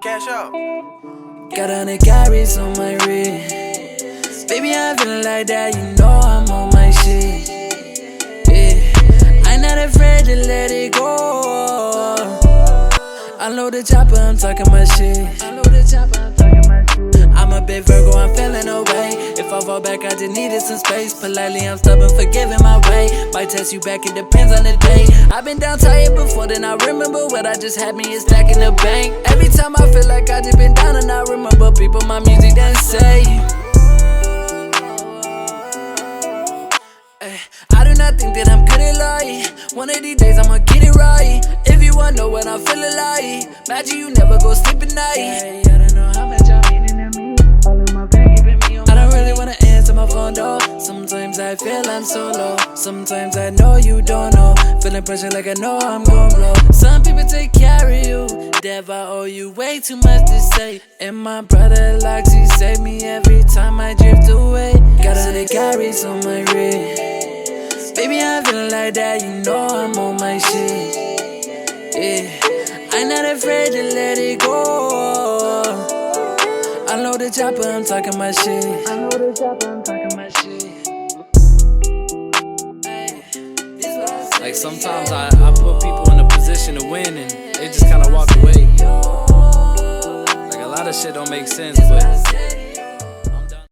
Cash out. Got 100 carries on my wrist. Baby, I feel like that, you know I'm on my shit. Yeah, I'm not afraid to let it go. I load the chopper, I'm talking my shit. I'm a big Virgo, I'm feeling away. If I fall back, I just needed some space. Politely, I'm stubborn, forgiving my way. Might test you back, it depends on the day. I've been down tired before, then I remember what I just had me is stack in the bank. Every time I feel like I just been down and I remember people my music didn't say. I do not think that I'm good at lying. One of these days I'ma get it right. If you wanna know what I'm feeling like, imagine you never go sleep at night. I don't know how much I'm meaning to me. All in my bag, keeping me on. I don't really wanna answer my phone though. Sometimes I feel I'm so low. Sometimes I know you don't know. Feeling pressure like I know I'm gon' blow. Some people take care of you. Dev, I owe you way too much to say. And my brother Loxy saved me every time I drift away. Got 100 carries on my wrist. Baby, I feel like that, you know I'm on my shit. Yeah, I'm not afraid to let it go. I load the chopper, I'm talking my shit. Like sometimes I put people in a position to win and they just kinda walk away. Like a lot of shit don't make sense, but